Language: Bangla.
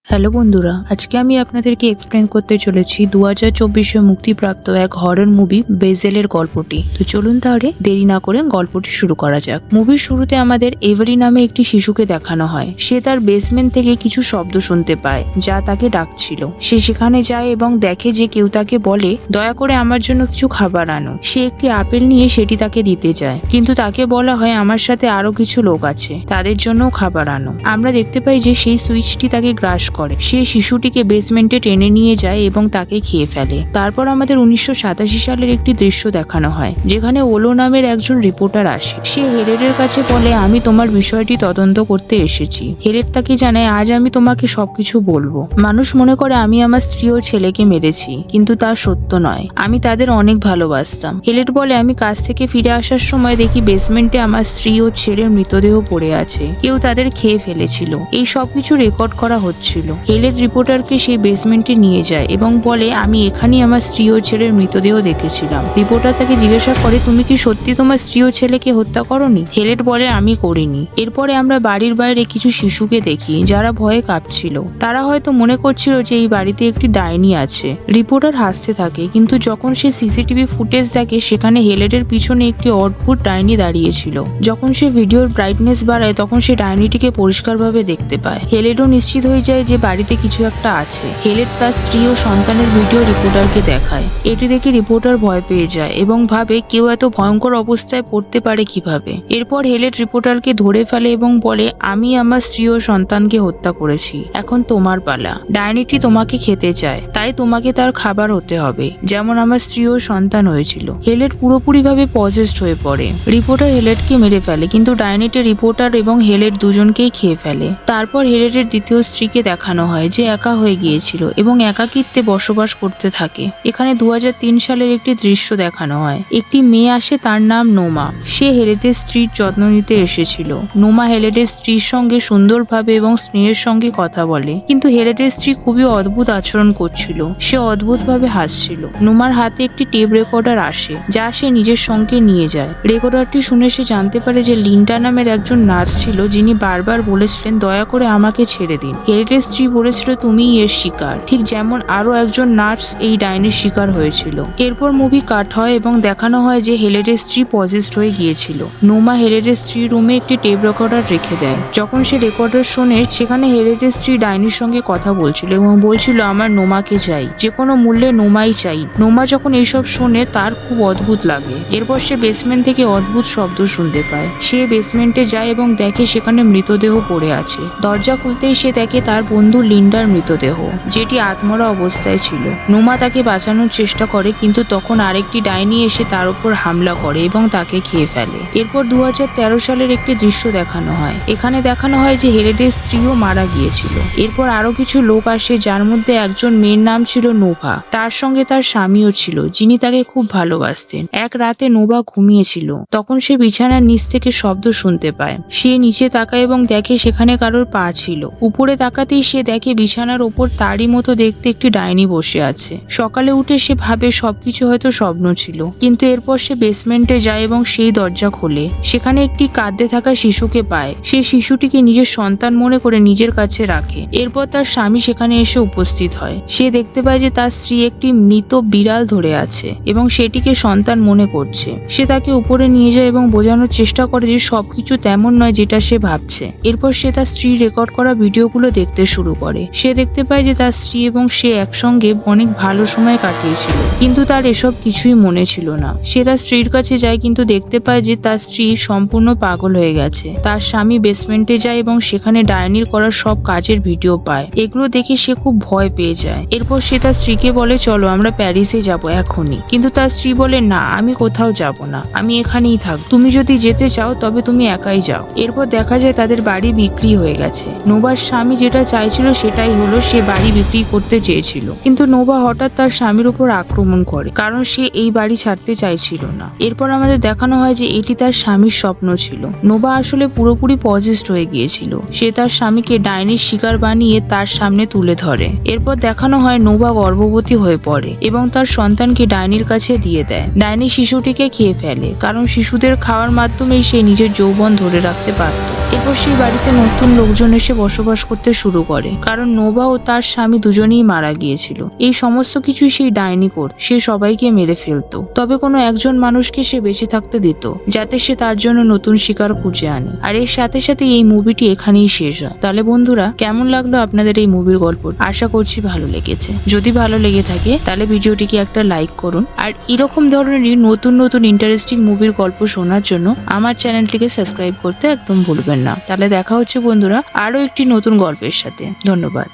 হ্যালো বন্ধুরা, আজকে আমি আপনাদেরকে এক্সপ্লেন করতে চলেছি 2024-এ মুক্তিপ্রাপ্ত এক হরর মুভি বেজেলের গল্পটি। তো চলুন তাহলে দেরি না করে গল্পটি শুরু করা যাক। মুভির শুরুতে আমাদের এভারি নামে একটি শিশুকে দেখানো হয়। সে তার বেসমেন্ট থেকে কিছু শব্দ শুনতে পায় যা তাকে ডাকছিল। সে সেখানে যায় এবং দেখে যে কেউ তাকে বলে, দয়া করে আমার জন্য কিছু খাবার আনো। সে একটি আপেল নিয়ে সেটি তাকে দিতে যায়, কিন্তু তাকে বলা হয় আমার সাথে আরো কিছু লোক আছে, তাদের জন্য খাবার আনো। আমরা দেখতে পাই যে সেই সুইচটি তাকে গ্রাস করে। সে শিশুটিকে বেসমেন্টে টেনে নিয়ে যায় এবং তাকে খেয়ে ফেলে। তারপর আমাদের 1987 সালের একটি দৃশ্য দেখানো হয় যেখানে ওলো নামের একজন রিপোর্টার আসে। সে হেলেটের কাছে বলে, আমি তোমার বিষয়টি তদন্ত করতে এসেছি। হেলেট তাকে জানায়, আজ আমি তোমাকে সবকিছু বলবো। মানুষ মনে করে আমি আমার স্ত্রী ও ছেলেকে মেরেছি, কিন্তু তা সত্য নয়। আমি তাদের অনেক ভালোবাসতাম। হেলেট বলে, আমি কাজ থেকে ফিরে আসার সময় দেখি বেসমেন্টে আমার স্ত্রী ও ছেলের মৃতদেহ পড়ে আছে। কেউ তাদের খেয়ে ফেলেছিল। এই সবকিছু রেকর্ড করা হচ্ছিল। হেলেট রিপোর্টারকে সেই বেসমেন্টে নিয়ে যায় এবং বলে, আমি এখানেই আমার স্ত্রী ও ছেলের মৃতদেহ দেখেছিলাম। রিপোর্টার তাকে জিজ্ঞাসা করে, তুমি কি সত্যি তোমার স্ত্রী ও ছেলেকে হত্যা করনি? হেলেট বলে, আমি করিনি। এরপরে আমরা বাড়ির বাইরে কিছু শিশুকে দেখি যারা ভয়ে কাঁপছিল। তারা হয়তো মনে করছিল যে এই বাড়িতে একটি ডাইনি আছে। রিপোর্টার হাসতে থাকে, কিন্তু যখন সে সিসিটিভি ফুটেজ দেখে সেখানে হেলেটের পিছনে একটি অদ্ভুত ডাইনি দাঁড়িয়েছিল। যখন সে ভিডিওর ব্রাইটনেস বাড়ায় তখন সে ডাইনিটিকে পরিষ্কারভাবে দেখতে পায়। হেলেটও নিশ্চিত হয়ে যায় যে বাড়িতে কিছু একটা আছে। হেলেট তার স্ত্রী ও সন্তানের ভিডিও রিপোর্টারকে দেখায়। এটি দেখে রিপোর্টার ভয় পেয়ে যায় এবং ভাবে কেউ এত ভয়ঙ্কর অবস্থায় পড়তে পারে কিভাবে। এরপর হেলেট রিপোর্টারকে ধরে ফেলে এবং বলে, আমি আমার স্ত্রী ও সন্তানকে হত্যা করেছি, এখন তোমার পালা। ডাইনিটি তোমাকে খেতে চায়, তাই তোমাকে তার খাবার হতে হবে, যেমন আমার স্ত্রী ও সন্তান হয়েছিল। হেলেট পুরোপুরিভাবে পজেসড হয়ে পড়ে। রিপোর্টার হেলেটকে মেরে ফেলে, কিন্তু ডাইনিটি রিপোর্টার এবং হেলেট দুজনকেই খেয়ে ফেলে। তারপর হেলেটের দ্বিতীয় স্ত্রীকে দেখানো হয় যে একা হয়ে গিয়েছিল এবং একাকিত্বে বসবাস করতে থাকে। এখানে 2003 সালের একটি দৃশ্য দেখানো হয়। একটি মেয়ে আসে, তার নাম নোমা। সে হেলেটের স্ত্রীর যত্ন নিতে এসেছিল। নোমা হেলেটের স্ত্রীর সঙ্গে সুন্দরভাবে এবং স্নেহের সঙ্গে কথা বলে, কিন্তু হেলেটের স্ত্রী খুবই অদ্ভুত আচরণ করছিল। সে অদ্ভুতভাবে হাসছিল। নোমার হাতে একটি টেপ রেকর্ডার আসে যা সে নিজের সঙ্গে নিয়ে যায়। রেকর্ডারটি শুনে সে জানতে পারে যে লিন্ডা নামের একজন নার্স ছিল যিনি বারবার বলেছিলেন, দয়া করে আমাকে ছেড়ে দিন। হেলেটের স্ত্রী বলেছিল, তুমিই এর শিকার, ঠিক যেমন আরো একজন নার্স এই ডাইনির শিকার হয়েছিল। এরপর মুভি কাট হয় এবং দেখানো হয় যে হেলেটের স্ত্রী পজেসড হয়ে গিয়েছিল। নোমা হেলেটের স্ত্রী রুমে একটি টেপ রেকর্ডার রেখে দেয়। যখন সে রেকর্ডার শোনে সেখানে হেলেটের স্ত্রী ডাইনির সঙ্গে কথা বলছিল এবং বলছিল, আমার নোমাকে চাই, যে কোনো মূল্যে নোমাই চাই। নোমা যখন এইসব শোনে তার খুব অদ্ভুত লাগে। এরপর সে বেসমেন্ট থেকে অদ্ভুত শব্দ শুনতে পায়। সে বেসমেন্টে যায় এবং দেখে সেখানে মৃতদেহ পড়ে আছে। দরজা খুলতেই সে দেখে তার বন্ধু লিন্ডার মৃতদেহ, যেটি আত্মরা অবস্থায় ছিল। নোমা তাকে বাঁচানোর চেষ্টা করে, কিন্তু তখন আরেকটি ডাইনি এসে তার উপর হামলা করে এবং তাকে খেয়ে ফেলে। এরপর 2013 সালের একটি দৃশ্য দেখানো হয়। এখানে দেখানো হয় যে হেলেটের স্ত্রীও মারা গিয়েছিল। এরপর আরো কিছু লোক আসে, যার মধ্যে একজন মেয়ের নাম ছিল নোভা। তার সঙ্গে তার স্বামীও ছিল, যিনি তাকে খুব ভালোবাসতেন। এক রাতে নোভা ঘুমিয়েছিল, তখন সে বিছানার নিচ থেকে শব্দ শুনতে পায়। সে নিচে তাকায় এবং দেখে সেখানে কারোর পা ছিল। উপরে তাকাতেই সে দেখে বিছানার ওপর তারই মতো দেখতে একটি ডাইনি বসে আছে। সকালে উঠে সে ভাবে সবকিছু হয়তো স্বপ্ন ছিল, কিন্তু এরপর সে বেসমেন্টে যায় এবং সেই দরজা খোলে। সেখানে একটি কাঁদতে থাকা শিশুকে পায়। সে শিশুটিকে নিজের সন্তান মনে করে নিজের কাছে রাখে। এরপর তার স্বামী সেখানে এসে উপস্থিত হয়। সে দেখতে পায় যে তার স্ত্রী একটি মৃত বিড়াল ধরে আছে এবং সেটিকে সন্তান মনে করছে। সে তাকে উপরে নিয়ে যায় এবং বোঝানোর চেষ্টা করে যে সবকিছু তেমন নয় যেটা সে ভাবছে। এরপর সে তার স্ত্রী রেকর্ড করা ভিডিওগুলো দেখতে শুরু করে। সে দেখতে পায় যে তার স্ত্রী এবং সে একসঙ্গে অনেক ভালো সময় কাটিয়েছিল, কিন্তু তার এসব কিছুই মনে ছিল না। সে তার স্ত্রীর কাছে যায়, কিন্তু দেখতে পায় যে তার স্ত্রী সম্পূর্ণ পাগল হয়ে গেছে। তার স্বামী বেসমেন্টে যায় এবং সেখানে ডাইনির করা সব কাজের ভিডিও পায়। এগুলো দেখে সে খুব ভয় পেয়ে যায়। এরপর সে তার স্ত্রীকে বলে, চলো আমরা প্যারিসে যাব এখনই। কিন্তু তার স্ত্রী বলে, না, আমি কোথাও যাব না, আমি এখানেই থাক। তুমি যদি যেতে চাও তবে তুমি একাই যাও। এরপর দেখা যায় তাদের বাড়ি বিক্রি হয়ে গেছে। নোবার স্বামী যেটা চাইছিল সেটাই হলো, সে বাড়ি বিক্রি করতে চেয়েছিল, কিন্তু নোভা হঠাৎ তার স্বামীর উপর আক্রমণ করে, কারণ সে এই বাড়ি ছাড়তে চাইছিল না। এরপর আমাদের দেখানো হয় যে এটি তার স্বামীর স্বপ্ন ছিল। নোভা আসলে পুরোপুরি পজেসড হয়ে গিয়েছিল। সে তার স্বামীকে ডাইনির শিকার বানিয়ে তার সামনে তুলে ধরে। এরপর দেখানো হয় নোভা গর্ভবতী হয়ে পড়ে এবং তার সন্তানকে ডাইনির কাছে দিয়ে দেয়। ডাইনি শিশুটিকে খেয়ে ফেলে, কারণ শিশুদের খাওয়ার মাধ্যমে সে নিজের যৌবন ধরে রাখতে পারত। এরপর সেই বাড়িতে নতুন লোকজন এসে বসবাস করতে শুরু করে। করে, কারণ নোভা ও তার স্বামী দুজনেই মারা গিয়েছিল। এই সমস্ত কিছু সেই ডাইনি করত, সে সবাইকে মেরে ফেলতো, তবে কোনো একজন মানুষকে সে বেঁচে থাকতে দিত, যাতে সে তার জন্য নতুন শিকার খুঁজে আনে। আর এর সাথে সাথে এই মুভিটি এখানেই শেষ হয়। তাহলে বন্ধুরা, কেমন লাগলো আপনাদের এই মুভির গল্প? আশা করছি ভালো লেগেছে। যদি ভালো লেগে থাকে তাহলে ভিডিওটিকে একটা লাইক করুন, আর এরকম ধরনেরই নতুন নতুন ইন্টারেস্টিং মুভির গল্প শোনার জন্য আমার চ্যানেলটিকে সাবস্ক্রাইব করতে একদম ভুলবেন না। তাহলে দেখা হচ্ছে বন্ধুরা আরো একটি নতুন গল্পের সাথে। ধন্যবাদ।